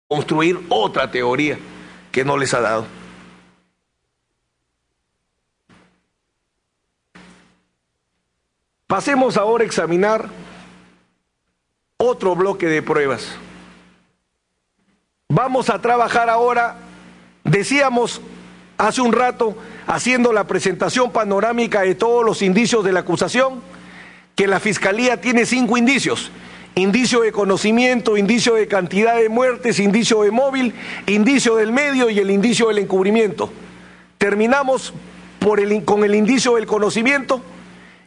construir otra teoría que no les ha dado. Pasemos ahora a examinar otro bloque de pruebas. Vamos a trabajar ahora, decíamos hace un rato, haciendo la presentación panorámica de todos los indicios de la acusación, que la Fiscalía tiene 5 indicios. Indicio de conocimiento, indicio de cantidad de muertes, indicio de móvil, indicio del medio y el indicio del encubrimiento. Terminamos con el indicio del conocimiento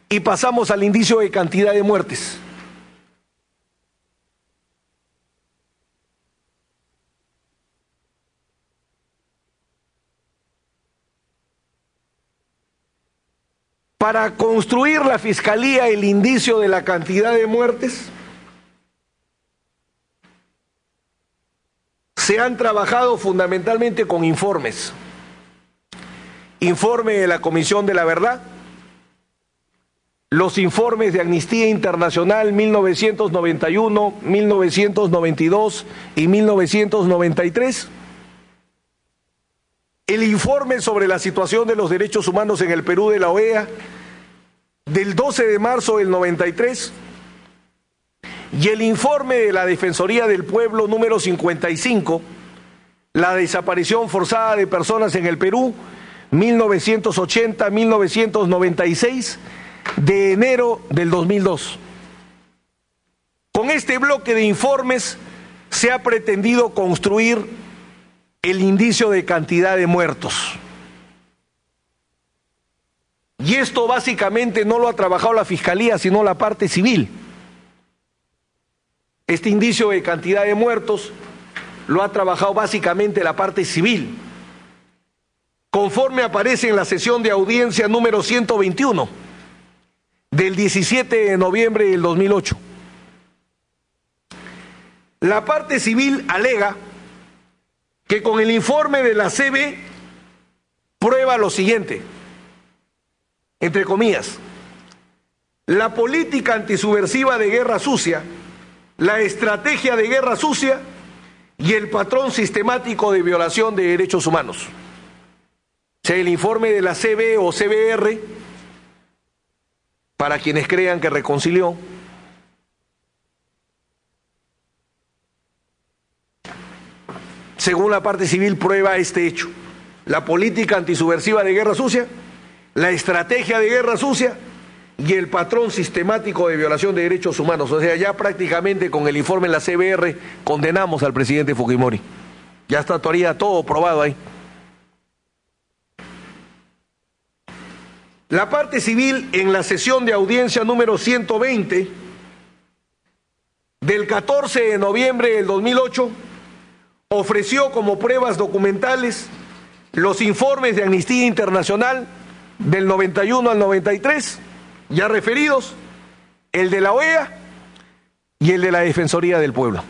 y pasamos al indicio de cantidad de muertes. Para construir la Fiscalía el indicio de la cantidad de muertes, se han trabajado fundamentalmente con informes. Informe de la Comisión de la Verdad, los informes de Amnistía Internacional 1991, 1992 y 1993, el informe sobre la situación de los derechos humanos en el Perú de la OEA del 12 de marzo del 93 y el informe de la Defensoría del Pueblo número 55, la desaparición forzada de personas en el Perú, 1980-1996, de enero del 2002. Con este bloque de informes se ha pretendido construir el indicio de cantidad de muertos. Y esto básicamente no lo ha trabajado la Fiscalía, sino la parte civil. Este indicio de cantidad de muertos lo ha trabajado básicamente la parte civil, conforme aparece en la sesión de audiencia número 121 del 17 de noviembre del 2008. La parte civil alega que con el informe de la CB prueba lo siguiente, entre comillas: la política antisubversiva de guerra sucia, la estrategia de guerra sucia y el patrón sistemático de violación de derechos humanos. O sea, el informe de la CB o CBR, para quienes crean que reconcilió, según la parte civil, prueba este hecho: la política antisubversiva de guerra sucia, la estrategia de guerra sucia y el patrón sistemático de violación de derechos humanos. O sea, ya prácticamente con el informe de la CBR condenamos al presidente Fujimori. Ya está todavía todo probado ahí. La parte civil, en la sesión de audiencia número 120 del 14 de noviembre del 2008, ofreció como pruebas documentales los informes de Amnistía Internacional del 91 al 93, ya referidos, el de la OEA y el de la Defensoría del Pueblo.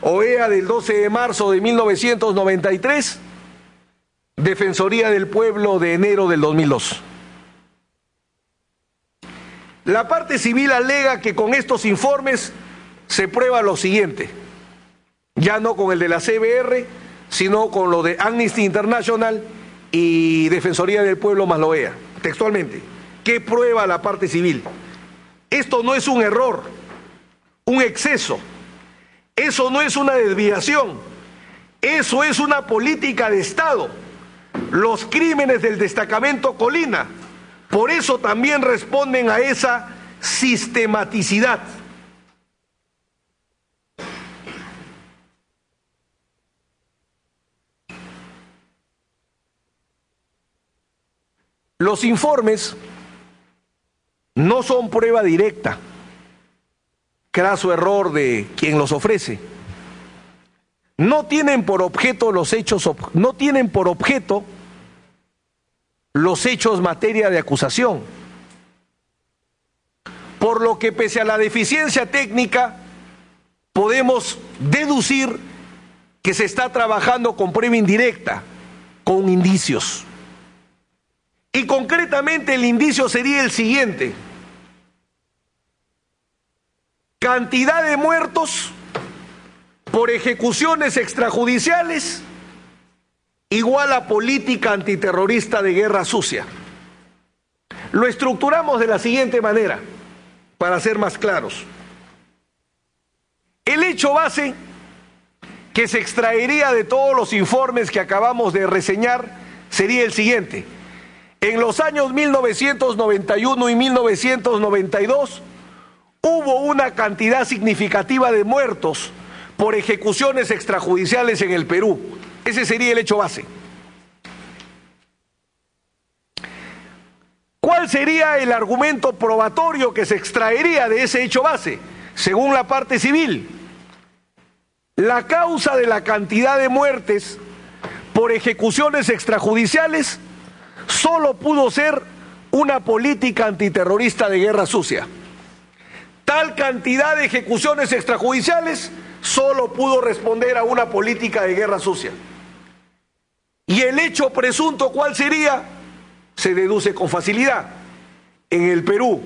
OEA del 12 de marzo de 1993, Defensoría del Pueblo de enero del 2002. La parte civil alega que con estos informes se prueba lo siguiente, ya no con el de la CBR, sino con lo de Amnesty International y Defensoría del Pueblo más la OEA. Textualmente, ¿qué prueba la parte civil? Esto no es un error, un exceso, eso no es una desviación, eso es una política de Estado. Los crímenes del destacamento Colina, por eso también responden a esa sistematicidad. Los informes no son prueba directa, craso error de quien los ofrece. No tienen por objeto los hechos, no tienen por objeto los hechos materia de acusación. Por lo que, pese a la deficiencia técnica, podemos deducir que se está trabajando con prueba indirecta, con indicios. Y concretamente el indicio sería el siguiente: cantidad de muertos por ejecuciones extrajudiciales igual a política antiterrorista de guerra sucia. Lo estructuramos de la siguiente manera, para ser más claros. El hecho base que se extraería de todos los informes que acabamos de reseñar sería el siguiente. En los años 1991 y 1992 hubo una cantidad significativa de muertos por ejecuciones extrajudiciales en el Perú. Ese sería el hecho base. ¿Cuál sería el argumento probatorio que se extraería de ese hecho base? Según la parte civil, la causa de la cantidad de muertes por ejecuciones extrajudiciales solo pudo ser una política antiterrorista de guerra sucia. Tal cantidad de ejecuciones extrajudiciales solo pudo responder a una política de guerra sucia. ¿Y el hecho presunto cuál sería? Se deduce con facilidad. En el Perú,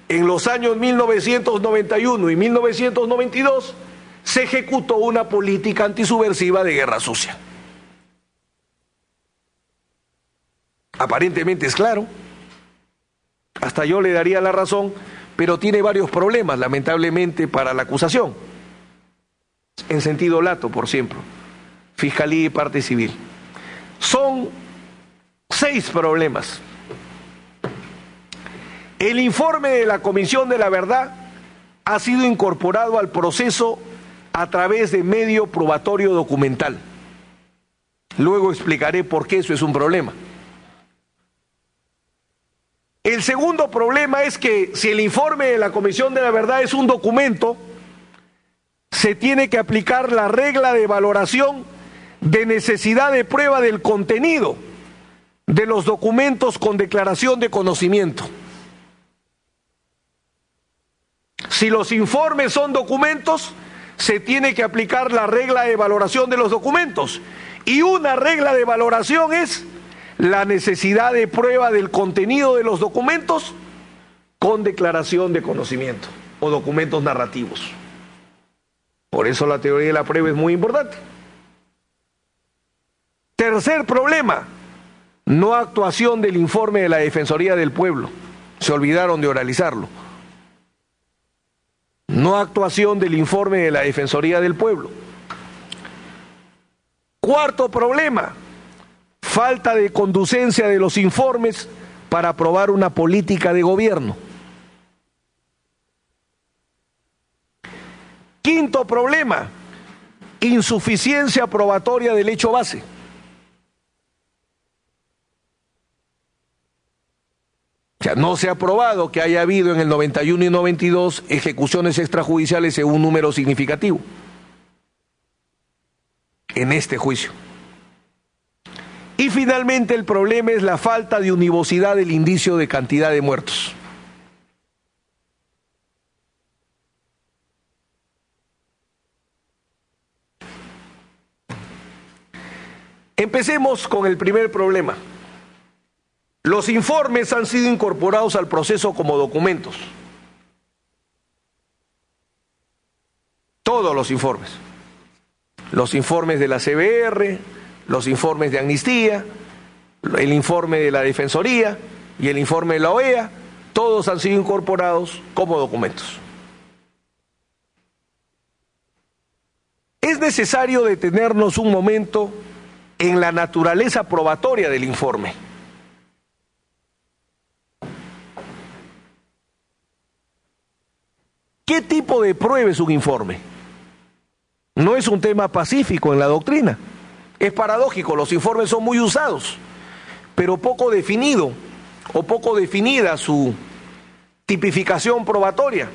en los años 1991 y 1992, se ejecutó una política antisubversiva de guerra sucia. Aparentemente es claro. Hasta yo le daría la razón, pero tiene varios problemas, lamentablemente, para la acusación. En sentido lato, por ejemplo, Fiscalía y parte civil. Son 6 problemas. El informe de la Comisión de la Verdad ha sido incorporado al proceso a través de medio probatorio documental. Luego explicaré por qué eso es un problema. El segundo problema es que si el informe de la Comisión de la Verdad es un documento, se tiene que aplicar la regla de valoración de necesidad de prueba del contenido de los documentos con declaración de conocimiento. Si los informes son documentos, se tiene que aplicar la regla de valoración de los documentos. Y una regla de valoración es la necesidad de prueba del contenido de los documentos con declaración de conocimiento o documentos narrativos. Por eso la teoría de la prueba es muy importante. Tercer problema, no actuación del informe de la Defensoría del Pueblo. Se olvidaron de oralizarlo. No actuación del informe de la Defensoría del Pueblo. Cuarto problema, falta de conducencia de los informes para aprobar una política de gobierno. Quinto problema, insuficiencia probatoria del hecho base. O sea, no se ha probado que haya habido en el 91 y 92 ejecuciones extrajudiciales en un número significativo en este juicio. Y finalmente el problema es la falta de univocidad del indicio de cantidad de muertos. Empecemos con el primer problema. Los informes han sido incorporados al proceso como documentos. Todos los informes. Los informes de la CBR, los informes de Amnistía, el informe de la Defensoría y el informe de la OEA, todos han sido incorporados como documentos. Es necesario detenernos un momento en la naturaleza probatoria del informe. ¿Qué tipo de prueba es un informe? No es un tema pacífico en la doctrina. Es paradójico, los informes son muy usados, pero poco definido o poco definida su tipificación probatoria.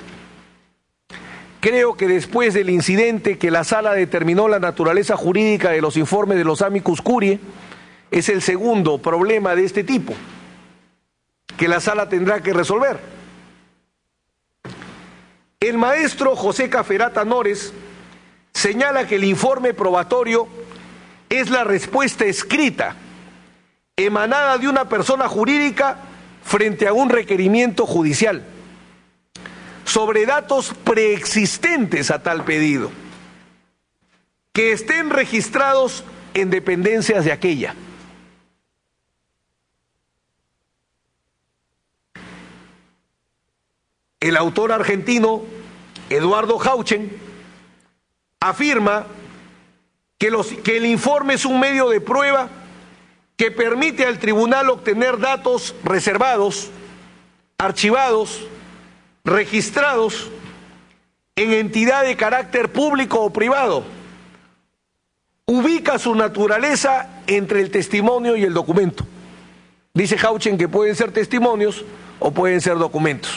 Creo que después del incidente que la Sala determinó la naturaleza jurídica de los informes de los amicus curiae, es el segundo problema de este tipo que la Sala tendrá que resolver. El maestro José Caferata Nores señala que el informe probatorio es la respuesta escrita emanada de una persona jurídica frente a un requerimiento judicial sobre datos preexistentes a tal pedido. que estén registrados en dependencias de aquella. El autor argentino Eduardo Hauchen afirma que el informe es un medio de prueba que permite al tribunal obtener datos reservados, archivados, registrados en entidad de carácter público o privado. Ubica su naturaleza entre el testimonio y el documento. Dice Hauchen que pueden ser testimonios o pueden ser documentos.